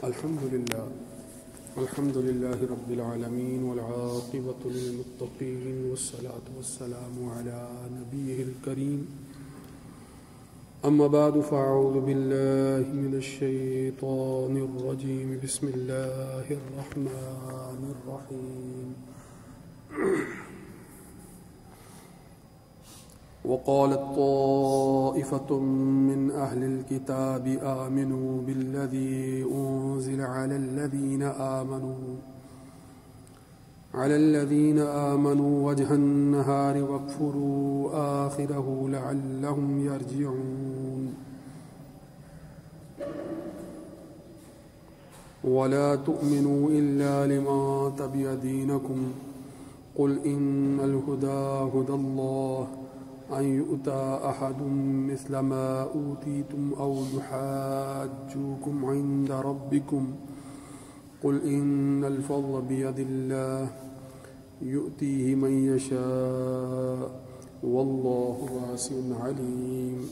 الحمد لله رب العالمين والعاقبة للمتقين والصلاة والسلام على نبيه الكريم أما بعد فأعوذ بالله من الشيطان الرجيم بسم الله الرحمن الرحيم وقالت طائفة من أهل الكتاب آمنوا بالذي أنزل على الذين آمنوا وجه النهار واكفروا آخره لعلهم يرجعون ولا تؤمنوا إلا لمن تبع دينكم قل إن الهدى هدى الله أن يؤتى أحد مثل ما أوتيتم أو يحاجوكم عند ربكم قل إن الفضل بيد الله يؤتيه من يشاء والله واسع عليم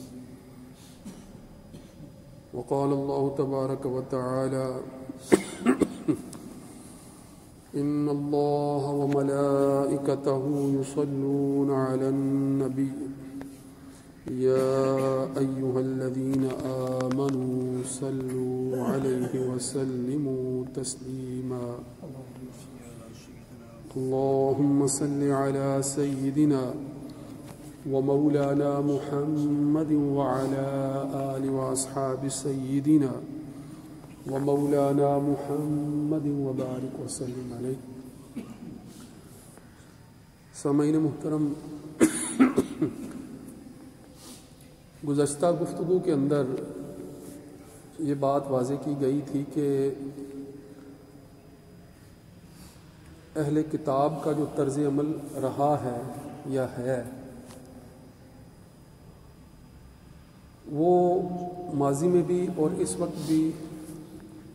وقال الله تبارك وتعالى إن الله وملائكته يصلون على النبي يا أيها الذين آمنوا صلوا عليه وسلموا تسليما اللهم صل على سيدنا ومولانا محمد وعلى آل وأصحاب سيدنا ومولانا محمد وبارک وسلم علیہ. سامعین محترم، گزشتہ گفتگو کے اندر یہ بات واضح کی گئی تھی کہ اہل کتاب کا جو طرز عمل رہا ہے یا ہے وہ ماضی میں بھی اور اس وقت بھی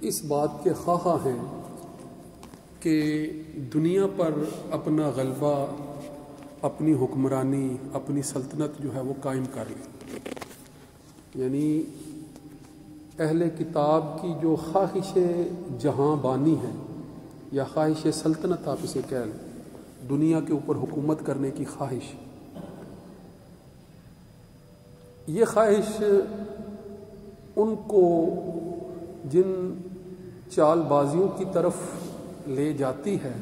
اس بات کے خواہاں ہیں کہ دنیا پر اپنا غلبہ، اپنی حکمرانی، اپنی سلطنت جو ہے وہ قائم کر لیں. یعنی اہل کتاب کی جو خواہش جہاں بانی ہے یا خواہش سلطنت آپ اسے کہہ لیں، دنیا کے اوپر حکومت کرنے کی خواہش، یہ خواہش ان کو جن چال بازیوں کی طرف لے جاتی ہے،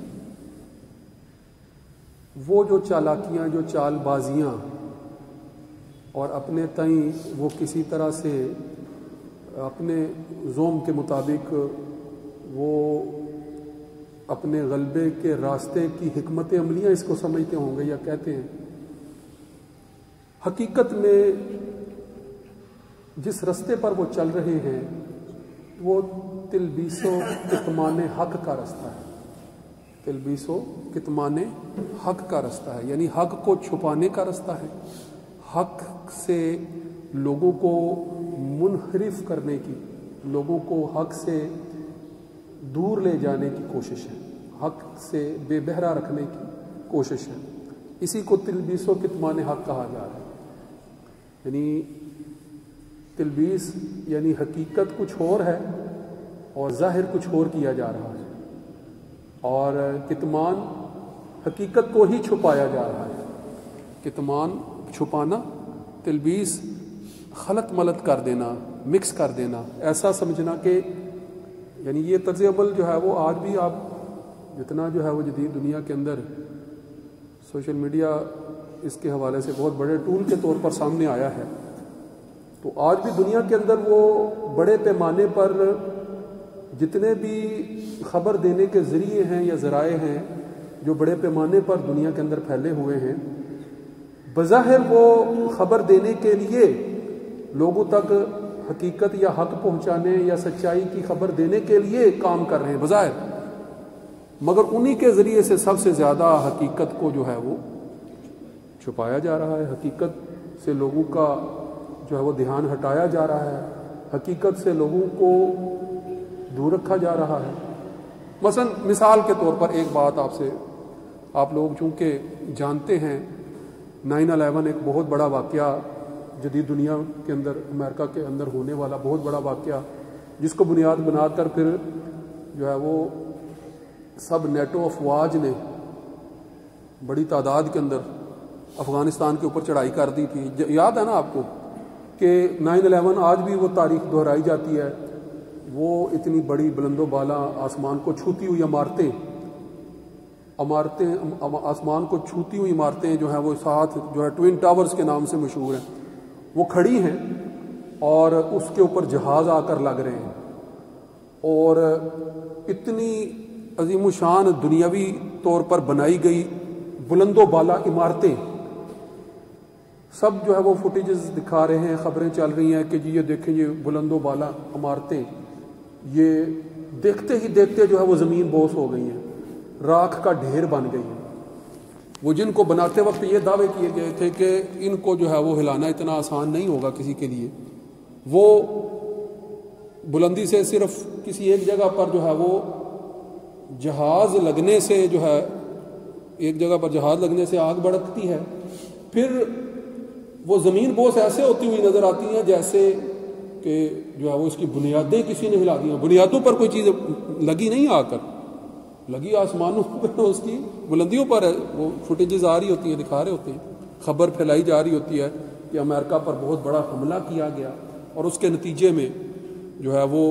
وہ جو چالاکیاں، جو چال بازیاں، اور اپنے تئیں وہ کسی طرح سے اپنے زوم کے مطابق وہ اپنے غلبے کے راستے کی حکمت عملیاں اس کو سمجھتے ہوں گے یا کہتے ہیں. حقیقت میں جس راستے پر وہ چل رہے ہیں وہ تلبیس و کتمان حق کا راستہ ہے. تلبیس و کتمان حق کا راستہ ہے، یعنی حق کو چھپانے کا راستہ ہے، حق سے لوگوں کو منحرف کرنے کی، لوگوں کو حق سے دور لے جانے کی کوشش ہے، حق سے بے بہرا رکھنے کی کوشش ہے. اسی کو تلبیس و کتمان حق کہا جا رہا ہے. یعنی تلبیس یعنی حقیقت کچھ اور ہے اور ظاہر کچھ اور کیا جا رہا ہے، اور کتمان حقیقت کو ہی چھپایا جا رہا ہے. کتمان چھپانا، تلبیس خلط ملط کر دینا، مکس کر دینا، ایسا سمجھنا کہ یعنی یہ طرز عمل جو ہے وہ آج بھی آپ جتنا جو ہے وہ جدید دنیا کے اندر سوشل میڈیا اس کے حوالے سے بہت بڑے ٹول کے طور پر سامنے آیا ہے، تو آج بھی دنیا کے اندر وہ بڑے پیمانے پر جتنے بھی خبر دینے کے ذریعے ہیں یا ذرائع ہیں جو بڑے پیمانے پر دنیا کے اندر پھیلے ہوئے ہیں، بظاہر وہ خبر دینے کے لیے لوگوں تک حقیقت یا حق پہنچانے یا سچائی کی خبر دینے کے لیے کام کر رہے ہیں بظاہر، مگر انہی کے ذریعے سے سب سے زیادہ حقیقت کو جو ہے وہ چھپایا جا رہا ہے. حقیقت سے لوگوں کا جو ہے وہ دھیان ہٹایا جا رہا ہے، حقیقت سے لوگوں کو دور رکھا جا رہا ہے. مثلا مثال کے طور پر ایک بات آپ لوگ چونکہ جانتے ہیں 9/11 ایک بہت بڑا واقعہ جدید دنیا کے اندر، امریکہ کے اندر ہونے والا بہت بڑا واقعہ جس کو بنیاد بنا کر پھر جو ہے وہ سب نیٹو افواج نے بڑی تعداد کے اندر افغانستان کے اوپر چڑھائی کر دی تھی. یاد ہے نا آپ کو کہ 9/11 آج بھی وہ تاریخ دہرائی جاتی ہے. وہ اتنی بڑی بلند و بالا آسمان کو چھوتی ہوئی عمارتیں آسمان کو چھوتی ہوئی عمارتیں جو ہیں وہ ساتھ جو ہے ٹوئن ٹاورز کے نام سے مشہور ہیں, وہ کھڑی ہیں اور اس کے اوپر جہاز آ کر لگ رہے ہیں. اور اتنی عظیم الشان دنیاوی طور پر بنائی گئی بلند و بالا عمارتیں سب جو ہے وہ فوٹیجز دکھا رہے ہیں, خبریں چل رہی ہیں کہ جی یہ دیکھیں یہ بلند و بالا عمارتیں یہ دیکھتے ہی دیکھتے جو ہے وہ زمین بوس ہو گئی ہیں, راکھ کا ڈھیر بن گئی ہیں. وہ جن کو بناتے وقت یہ دعوے کیے گئے تھے کہ ان کو جو ہے وہ ہلانا اتنا آسان نہیں ہوگا کسی کے لیے, وہ بلندی سے صرف کسی ایک جگہ پر جو ہے وہ جہاز لگنے سے جو ہے ایک جگہ پر جہاز لگنے سے آگ بھڑکتی ہے, پھر وہ زمین بوس ایسے ہوتی ہوئی نظر آتی ہیں جیسے کہ جو ہے وہ اس کی بنیادیں کسی نے ہلا دی ہیں. بنیادوں پر کوئی چیز لگی نہیں, آ کر لگی آسمانوں پر, اس کی بلندیوں پر ہے. وہ فوٹیجز آ رہی ہوتی ہیں, دکھا رہے ہوتے ہیں, خبر پھیلائی جا رہی ہوتی ہے کہ امریکہ پر بہت بڑا حملہ کیا گیا اور اس کے نتیجے میں جو ہے وہ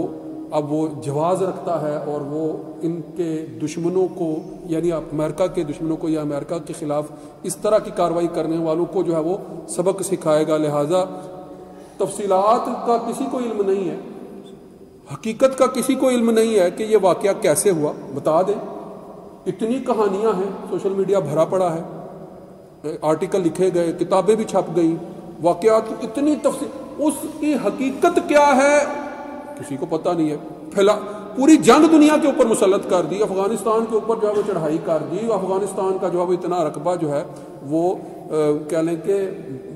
اب وہ جواز رکھتا ہے اور وہ ان کے دشمنوں کو یعنی امریکہ کے دشمنوں کو یا امریکہ کے خلاف اس طرح کی کارروائی کرنے والوں کو جو ہے وہ سبق سکھائے گا. لہٰذا تفصیلات کا کسی کو علم نہیں ہے, حقیقت کا کسی کو علم نہیں ہے کہ یہ واقعہ کیسے ہوا. بتا دیں اتنی کہانیاں ہیں, سوشل میڈیا بھرا پڑا ہے, آرٹیکل لکھے گئے, کتابیں بھی چھپ گئی, واقعات اتنی تفصیل, اس کی حقیقت کیا ہے کسی کو پتہ نہیں ہے. پوری جنگ دنیا کے اوپر مسلط کر دی, افغانستان کے اوپر جو ہے وہ چڑھائی کر دی, افغانستان کا جو ہے وہ اتنا رقبہ جو ہے وہ کہہ لیں کہ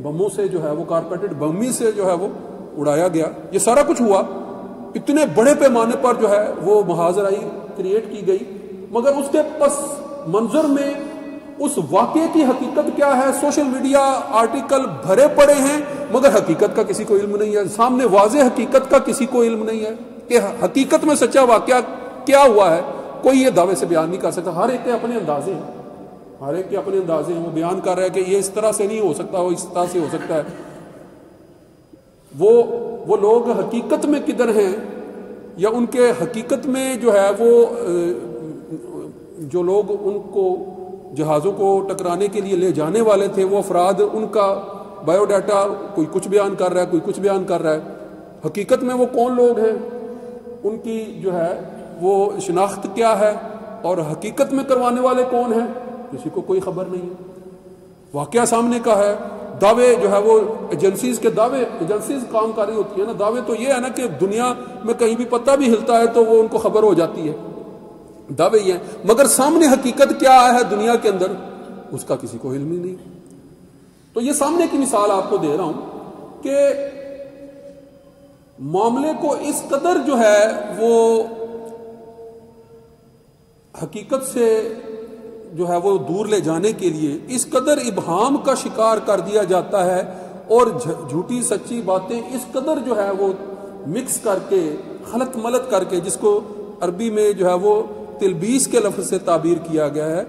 بموں سے جو ہے وہ کارپیٹڈ بمی سے جو ہے وہ اڑایا گیا. یہ سارا کچھ ہوا, اتنے بڑے پیمانے پر جو ہے وہ محاذرائی کریٹ کی گئی, مگر اس کے پس منظر میں اس واقعے کی حقیقت کیا ہے. سوشل میڈیا آرٹیکل بھرے پڑے ہیں مگر حقیقت کا کسی کو علم نہیں ہے, سامنے واضح حقیقت کا کسی کو علم نہیں ہے کہ حقیقت میں سچا واقعہ کیا ہوا ہے. کوئی یہ دعوے سے بیان نہیں کر سکتا, ہر ایک کے اپنے اندازے ہیں, ہر ایک کے اپنے اندازے ہیں. وہ بیان کر رہا ہے کہ یہ اس طرح سے نہیں ہو سکتا, وہ اس طرح سے ہو سکتا ہے. وہ لوگ حقیقت میں کدھر ہیں یا ان کے حقیقت میں جو ہے وہ جو لوگ ان کو جہازوں کو ٹکرانے کے لیے لے جانے والے تھے وہ افراد, ان کا بایو ڈاٹا کوئی کچھ بیان کر رہا ہے, کوئی کچھ بیان کر رہا ہے. حقیقت میں وہ کون لوگ ہیں, ان کی جو ہے وہ شناخت کیا ہے اور حقیقت میں کروانے والے کون ہیں کسی کو کوئی خبر نہیں ہے. واقعہ سامنے کا ہے, دعوے جو ہے وہ ایجنسیز کے دعوے, ایجنسیز کام کر رہی ہوتی ہے نا, دعوے تو یہ ہے نا کہ دنیا میں کہیں بھی پتہ بھی ہلتا ہے تو وہ ان کو خبر ہو جاتی ہے, دعوے یہ ہیں. مگر سامنے حقیقت کیا ہے دنیا کے اندر اس کا کسی کو علم ہی نہیں. تو یہ سامنے کی مثال آپ کو دے رہا ہوں کہ معاملے کو اس قدر جو ہے وہ حقیقت سے جو ہے وہ دور لے جانے کے لیے اس قدر ابہام کا شکار کر دیا جاتا ہے اور جھوٹی سچی باتیں اس قدر جو ہے وہ مکس کر کے خلط ملط کر کے, جس کو عربی میں جو ہے وہ تلبیس کے لفظ سے تعبیر کیا گیا ہے,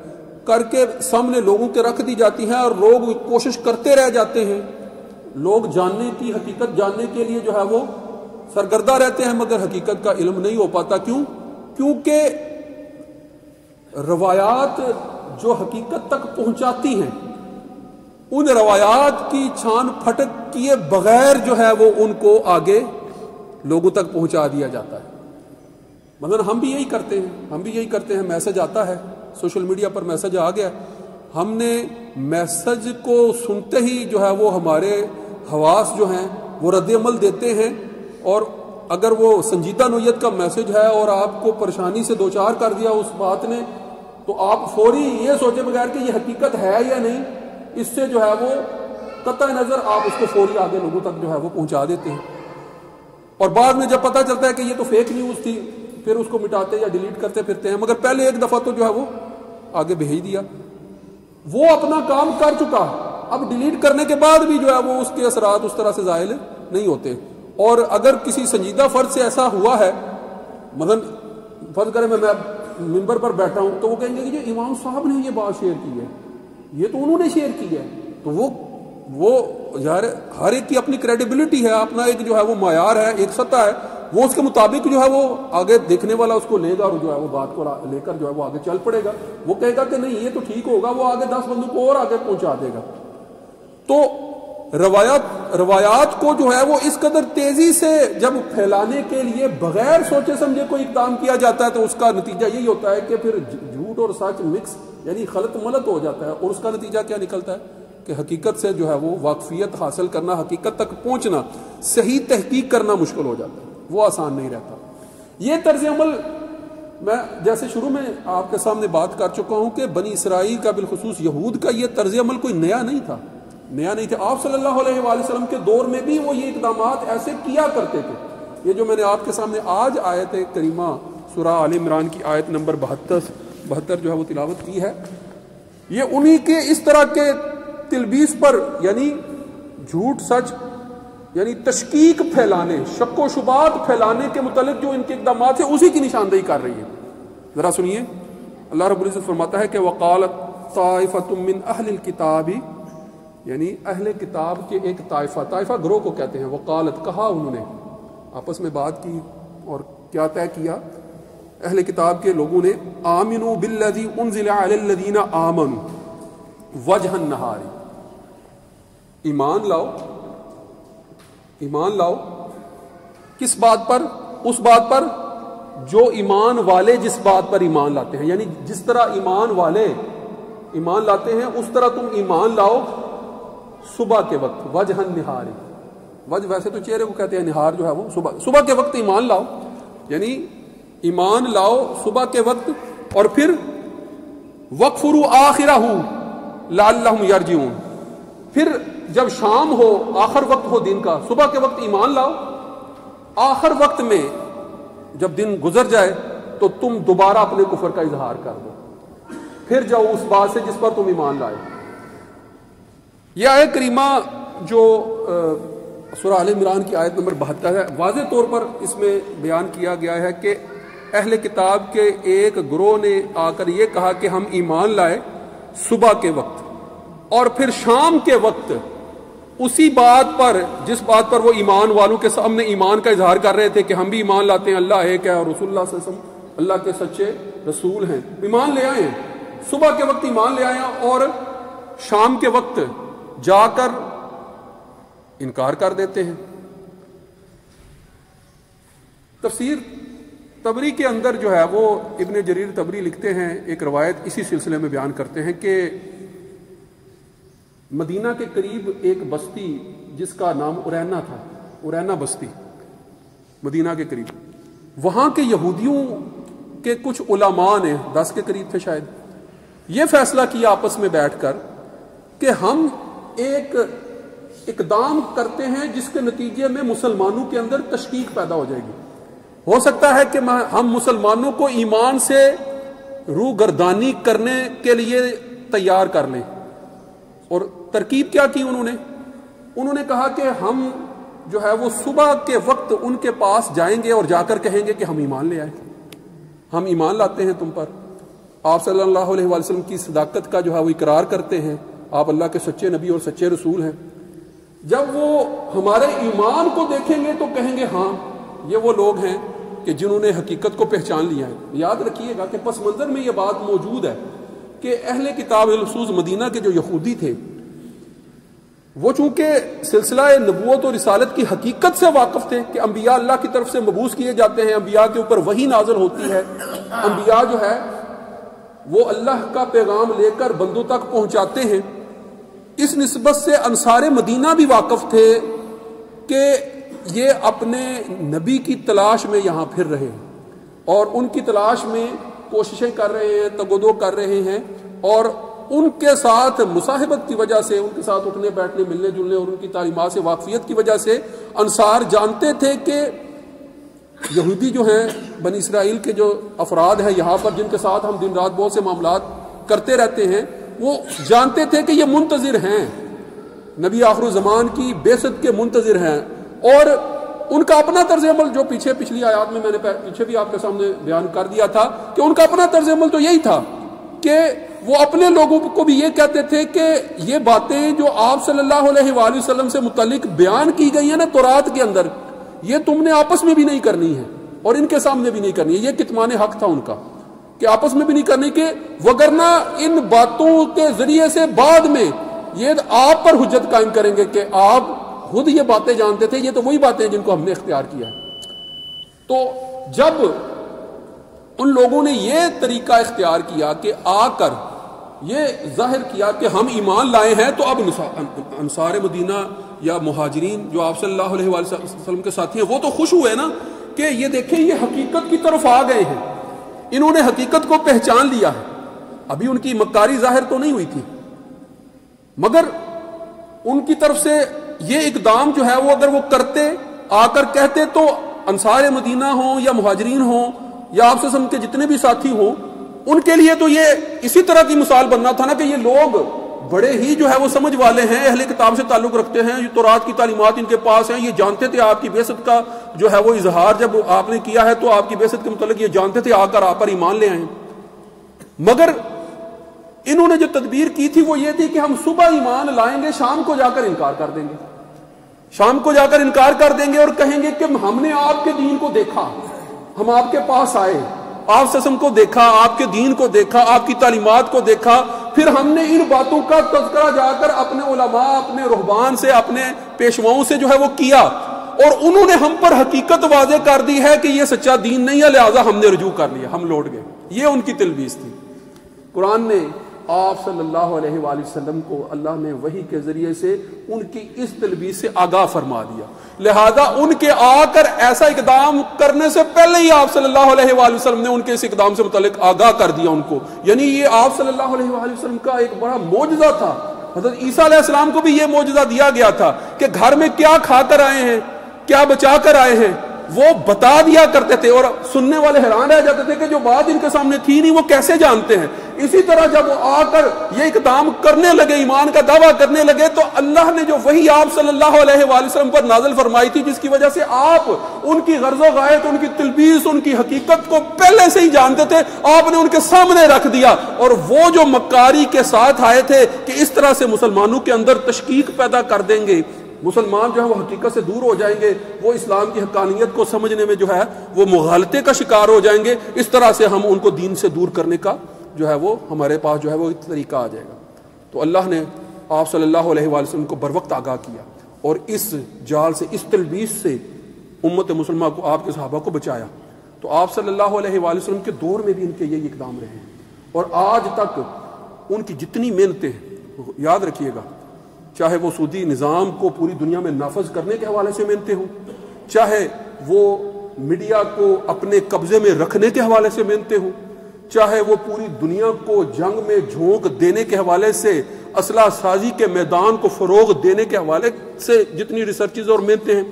کر کے سامنے لوگوں کے رکھ دی جاتی ہیں اور لوگ کوشش کرتے رہ جاتے ہیں. لوگ جاننے کی حقیقت جاننے کے لیے جو ہے وہ سرگردہ رہتے ہیں مگر حقیقت کا علم نہیں ہو پاتا. کیوں؟ کیونکہ روایات جو حقیقت تک پہنچاتی ہیں ان روایات کی چھان پھٹک کیے بغیر جو ہے وہ ان کو آگے لوگوں تک پہنچا دیا جاتا ہے. مگر ہم بھی یہی کرتے ہیں, میسج آتا ہے, سوشل میڈیا پر میسج آ گیا, ہم نے میسج کو سنتے ہی جو ہے وہ ہمارے حواس جو ہیں وہ رد عمل دیتے ہیں, اور اگر وہ سنجیدہ نوعیت کا میسج ہے اور آپ کو پریشانی سے دوچار کر دیا اس بات نے, تو آپ فوری یہ سوچے بغیر کہ یہ حقیقت ہے یا نہیں, اس سے جو ہے وہ قطع نظر آپ اس کو فوری آگے لوگوں تک جو ہے وہ پہنچا دیتے ہیں. اور بعد میں جب پتہ چلتا ہے کہ یہ تو فیک نیوز تھی پھر اس کو مٹاتے یا ڈیلیٹ کرتے پھرتے ہیں, مگر پہلے ایک دفعہ تو جو ہے وہ آگے بھیج دیا, وہ اپنا کام کر چکا, اب ڈیلیٹ کرنے کے بعد بھی جو ہے وہ اس کے اثرات اس طرح سے ظاہر نہیں ہوتے. اور اگر کسی سنجیدہ فرد سے ایسا ہوا ہے، مثلا فرض کریں میں ممبر پر بیٹھا ہوں تو وہ کہیں گے کہ جو امام صاحب نے یہ بات شیئر کی ہے یہ تو انہوں نے شیئر کی ہے، تو وہ یار ہر ایک کی اپنی کریڈیبلٹی ہے، اپنا ایک جو ہے وہ معیار ہے، ایک سطح ہے، وہ اس کے مطابق جو ہے وہ آگے دیکھنے والا اس کو لے گا اور جو ہے وہ بات کو لے کر جو ہے وہ آگے چل پڑے گا، وہ کہے گا کہ نہیں یہ تو ٹھیک ہوگا، وہ آگے 10 بندوں کو اور آگے پہنچا دے گا۔ تو روایات کو جو ہے وہ اس قدر تیزی سے جب پھیلانے کے لیے بغیر سوچے سمجھے کوئی اقدام کیا جاتا ہے تو اس کا نتیجہ یہی ہوتا ہے کہ پھر جھوٹ اور سچ مکس یعنی خلط ملط ہو جاتا ہے، اور اس کا نتیجہ کیا نکلتا ہے کہ حقیقت سے جو ہے وہ واقفیت حاصل کرنا، حقیقت تک پہنچنا، صحیح تحقیق کرنا مشکل ہو جاتا ہے، وہ آسان نہیں رہتا۔ یہ طرز عمل میں جیسے شروع میں آپ کے سامنے بات کر چکا ہوں کہ بنی اسرائیل کا بالخصوص یہود کا یہ طرز عمل کوئی نیا نہیں تھا، آپ صلی اللہ علیہ وآلہ وسلم کے دور میں بھی وہ یہ اقدامات ایسے کیا کرتے تھے۔ یہ جو میں نے آپ کے سامنے آج آیت کریمہ سورہ آل عمران کی آیت نمبر 72 جو ہے وہ تلاوت کی ہے، یہ انہی کے اس طرح کے تلبیس پر یعنی جھوٹ سچ یعنی تشکیک پھیلانے، شک و شبہات پھیلانے کے متعلق جو ان کے اقدامات ہیں اسی کی نشاندہی کر رہی ہے۔ ذرا سنیے، اللہ رب العزت فرماتا ہے کہ وقالت طائفۃ من اہل الکتاب، یعنی اہل کتاب کے ایک طائفہ گروہ کو کہتے ہیں، وقالت کہا انہوں نے، آپس میں بات کی اور کیا طے کیا اہل کتاب کے لوگوں نے، آمنوا بالذی انزل علی الذین آمنوا وجہ النہار، ایمان لاؤ کس بات پر؟ اس بات پر جو ایمان والے جس بات پر ایمان لاتے ہیں، یعنی جس طرح ایمان والے ایمان لاتے ہیں اس طرح تم ایمان لاؤ صبح کے وقت، وجہ النہار، وجہ ویسے تو چہرے کو کہتے ہیں، نہار جو ہے وہ صبح کے وقت ایمان لاؤ، یعنی ایمان لاؤ صبح کے وقت، اور پھر وَاکْفُرُوا آخِرَهُ لَعَلَّهُمْ يَرْجِعُونَ، پھر جب شام ہو، آخر وقت ہو دن کا، صبح کے وقت ایمان لاؤ، آخر وقت میں جب دن گزر جائے تو تم دوبارہ اپنے کفر کا اظہار کر دو، پھر جاؤ اس بات سے جس پر تم ایمان لائے۔ یہ آیت کریمہ جو سورہ آل عمران کی آیت نمبر 72 ہے، واضح طور پر اس میں بیان کیا گیا ہے کہ اہل کتاب کے ایک گروہ نے آ کر یہ کہا کہ ہم ایمان لائے صبح کے وقت، اور پھر شام کے وقت اسی بات پر جس بات پر وہ ایمان والوں کے سامنے ایمان کا اظہار کر رہے تھے کہ ہم بھی ایمان لاتے ہیں اللہ ایک ہے اور رسول اللہ صلی اللہ علیہ وسلم اللہ کے سچے رسول ہیں، ایمان لے آئے ہیں، صبح کے وقت ایمان لے آئے ہیں اور شام کے وقت جا کر انکار کر دیتے ہیں۔ تفسیر طبری کے اندر جو ہے وہ ابن جریر طبری لکھتے ہیں، ایک روایت اسی سلسلے میں بیان کرتے ہیں کہ مدینہ کے قریب ایک بستی جس کا نام ارینا تھا، ارینا بستی مدینہ کے قریب، وہاں کے یہودیوں کے کچھ علماء نے 10 کے قریب تھے شاید، یہ فیصلہ کیا آپس میں بیٹھ کر کہ ہم ایک اقدام کرتے ہیں جس کے نتیجے میں مسلمانوں کے اندر تشکیک پیدا ہو جائے گی، ہو سکتا ہے کہ ہم مسلمانوں کو ایمان سے روگردانی کرنے کے لیے تیار کر لیں۔ اور ترکیب کیا کی انہوں نے کہا کہ ہم جو ہے وہ صبح کے وقت ان کے پاس جائیں گے اور جا کر کہیں گے کہ ہم ایمان لے آئے، ہم ایمان لاتے ہیں تم پر، آپ صلی اللہ علیہ وآلہ وسلم کی صداقت کا جو ہے وہ اقرار کرتے ہیں، آپ اللہ کے سچے نبی اور سچے رسول ہیں۔ جب وہ ہمارے ایمان کو دیکھیں گے تو کہیں گے ہاں یہ وہ لوگ ہیں کہ جنہوں نے حقیقت کو پہچان لیا ہے۔ یاد رکھیے گا کہ پس منظر میں یہ بات موجود ہے کہ اہل کتاب خصوص مدینہ کے جو یہودی تھے وہ چونکہ سلسلہ نبوت اور رسالت کی حقیقت سے واقف تھے کہ انبیاء اللہ کی طرف سے مبعوث کیے جاتے ہیں، انبیاء کے اوپر وحی نازل ہوتی ہے، انبیاء جو ہے وہ اللہ کا پیغام لے کر بندوں تک پہنچاتے ہیں، اس نسبت سے انصار مدینہ بھی واقف تھے کہ یہ اپنے نبی کی تلاش میں یہاں پھر رہے ہیں اور ان کی تلاش میں کوششیں کر رہے ہیں، تگودو کر رہے ہیں، اور ان کے ساتھ مصاحبت کی وجہ سے، ان کے ساتھ اٹھنے بیٹھنے ملنے جلنے اور ان کی تعلیمات سے واقفیت کی وجہ سے انصار جانتے تھے کہ یہودی جو ہیں بنی اسرائیل کے جو افراد ہیں یہاں پر جن کے ساتھ ہم دن رات بہت سے معاملات کرتے رہتے ہیں، وہ جانتے تھے کہ یہ منتظر ہیں، نبی آخر الزمان کی بعثت کے منتظر ہیں، اور ان کا اپنا طرز عمل جو پچھلی آیات میں نے پیچھے بھی آپ کے سامنے بیان کر دیا تھا کہ ان کا اپنا طرز عمل تو یہی تھا کہ وہ اپنے لوگوں کو بھی یہ کہتے تھے کہ یہ باتیں جو آپ صلی اللہ علیہ وآلہ وسلم سے متعلق بیان کی گئی ہیں نا تورات کے اندر، یہ تم نے آپس میں بھی نہیں کرنی ہے اور ان کے سامنے بھی نہیں کرنی ہے۔ یہ کتمان حق تھا ان کا کہ آپس میں بھی نہیں کرنی، کہ وگرنہ ان باتوں کے ذریعے سے بعد میں یہ آپ پر حجت قائم کریں گے کہ آپ خود یہ باتیں جانتے تھے، یہ تو وہی باتیں ہیں جن کو ہم نے اختیار کیا ہے۔ تو جب ان لوگوں نے یہ طریقہ اختیار کیا کہ آ کر یہ ظاہر کیا کہ ہم ایمان لائے ہیں، تو اب انصار مدینہ یا مہاجرین جو آپ صلی اللہ علیہ وسلم کے ساتھی ہیں وہ تو خوش ہوئے نا کہ یہ دیکھیں یہ حقیقت کی طرف آ گئے ہیں، انہوں نے حقیقت کو پہچان لیا ہے۔ ابھی ان کی مکاری ظاہر تو نہیں ہوئی تھی، مگر ان کی طرف سے یہ اقدام جو ہے وہ اگر وہ کرتے، آ کر کہتے، تو انصار مدینہ ہوں یا مہاجرین ہوں یا آپ سے کے جتنے بھی ساتھی ہوں، ان کے لیے تو یہ اسی طرح کی مثال بننا تھا نا کہ یہ لوگ بڑے ہی جو ہے وہ سمجھ والے ہیں، اہل کتاب سے تعلق رکھتے ہیں، یہ تورات کی تعلیمات ان کے پاس ہیں، یہ جانتے تھے آپ کی بعثت کا جو ہے وہ اظہار جب آپ نے کیا ہے تو آپ کی بعثت کے متعلق یہ جانتے تھے، آ کر آپ پر ایمان لے آئے ہیں۔ مگر انہوں نے جو تدبیر کی تھی وہ یہ تھی کہ ہم صبح ایمان لائیں گے، شام کو جا کر انکار کر دیں گے، شام کو جا کر انکار کر دیں گے اور کہیں گے کہ ہم نے آپ کے دین کو دیکھا، ہم آپ کے پاس آئے، آپ سسم کو دیکھا، آپ کے دین کو دیکھا، آپ کی تعلیمات کو دیکھا، پھر ہم نے ان باتوں کا تذکرہ جا کر اپنے علماء، اپنے رہبان سے، اپنے پیشواؤں سے جو ہے وہ کیا، اور انہوں نے ہم پر حقیقت واضح کر دی ہے کہ یہ سچا دین نہیں ہے، لہذا ہم نے رجوع کر لیا، ہم لوٹ گئے۔ یہ ان کی تلبیس تھی۔ قرآن نے آپ صلی اللہ علیہ وآلہ وسلم کو اللہ نے وحی کے ذریعے سے ان کی اس تلبیس سے آگاہ فرما دیا، لہذا ان کے آ کر ایسا اقدام کرنے سے پہلے ہی آپ صلی اللہ علیہ وآلہ وسلم نے ان کے اس اقدام سے متعلق آگاہ کر دیا ان کو۔ یعنی یہ آپ صلی اللہ علیہ وآلہ وسلم کا ایک بڑا معجزہ تھا۔ حضرت عیسیٰ علیہ السلام کو بھی یہ معجزہ دیا گیا تھا کہ گھر میں کیا کھا کر آئے ہیں، کیا بچا کر آئے ہیں، وہ بتا دیا کرتے تھے، اور سننے والے حیران رہ جاتے تھے کہ جو بات ان کے سامنے تھی نہیں وہ کیسے جانتے ہیں۔ اسی طرح جب وہ آ کر یہ اقدام کرنے لگے، ایمان کا دعویٰ کرنے لگے، تو اللہ نے جو وحی آپ صلی اللہ علیہ وآلہ وسلم پر نازل فرمائی تھی، جس کی وجہ سے آپ ان کی غرض و غایت، ان کی تلبیس، ان کی حقیقت کو پہلے سے ہی جانتے تھے، آپ نے ان کے سامنے رکھ دیا، اور وہ جو مکاری کے ساتھ آئے تھے کہ اس طرح سے مسلمانوں کے اندر تشکیک پیدا کر دیں گے، مسلمان جو ہے وہ حقیقت سے دور ہو جائیں گے، وہ اسلام کی حقانیت کو سمجھنے میں جو ہے وہ مغالطے کا شکار ہو جائیں گے، اس طرح سے ہم ان کو دین سے دور کرنے کا جو ہے وہ ہمارے پاس جو ہے وہ طریقہ آ جائے گا۔ تو اللہ نے آپ صلی اللہ علیہ وآلہ وسلم کو بروقت آگاہ کیا اور اس جال سے، اس تلبیس سے امت مسلمہ کو، آپ کے صحابہ کو بچایا۔ تو آپ صلی اللہ علیہ وآلہ وسلم کے دور میں بھی ان کے یہی اقدام رہے ہیں، اور آج تک ان کی جتنی محنتیں، یاد رکھیے گا، چاہے وہ سودی نظام کو پوری دنیا میں نافذ کرنے کے حوالے سے محنتیں ہوں، چاہے وہ میڈیا کو اپنے قبضے میں رکھنے کے حوالے سے محنتیں ہوں، چاہے وہ پوری دنیا کو جنگ میں جھونک دینے کے حوالے سے، اسلحہ سازی کے میدان کو فروغ دینے کے حوالے سے جتنی ریسرچز اور محنتیں ہیں،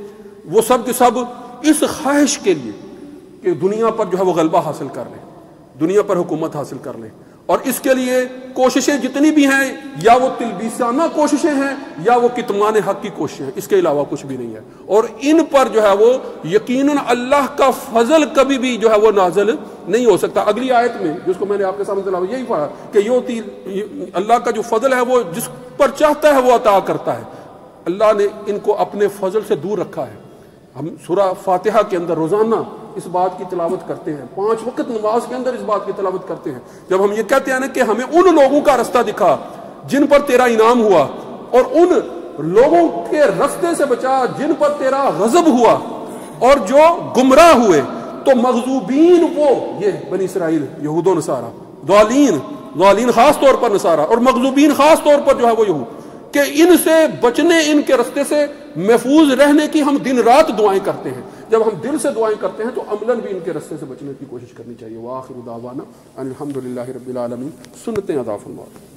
وہ سب کے سب اس خواہش کے لیے کہ دنیا پر جو ہے وہ غلبہ حاصل کر لیں، دنیا پر حکومت حاصل کر لیں، اور اس کے لیے کوششیں جتنی بھی ہیں، یا وہ تلبیسانہ کوششیں ہیں یا وہ کتمان حق کی کوششیں ہیں، اس کے علاوہ کچھ بھی نہیں ہے، اور ان پر جو ہے وہ یقیناً اللہ کا فضل کبھی بھی جو ہے وہ نازل نہیں ہو سکتا۔ اگلی آیت میں جس کو میں نے آپ کے سامنے تلاوت یہی پڑھا کہ اللہ کا جو فضل ہے وہ جس پر چاہتا ہے وہ عطا کرتا ہے، اللہ نے ان کو اپنے فضل سے دور رکھا ہے۔ ہم سورہ فاتحہ کے اندر روزانہ اس بات کی تلاوت کرتے ہیں، 5 وقت نماز کے اندر اس بات کی تلاوت کرتے ہیں، جب ہم یہ کہتے ہیں نا کہ ہمیں ان لوگوں کا رستہ دکھا جن پر تیرا انعام ہوا، اور ان لوگوں کے رستے سے بچا جن پر تیرا غضب ہوا، اور جو گمراہ ہوئے تو مغضوبین وہ یہ بنی اسرائیل، یہود و نصارہ، ضالین خاص طور پر نصارہ، اور مغضوبین خاص طور پر جو ہے وہ یہود، کہ ان سے بچنے، ان کے رستے سے محفوظ رہنے کی ہم دن رات دعائیں کرتے ہیں۔ جب ہم دل سے دعائیں کرتے ہیں تو عملاً بھی ان کے رستے سے بچنے کی کوشش کرنی چاہیے۔ وآخر دعوانا ان الحمدللہ رب العالمین۔ سنتیں ادا فرمائیں۔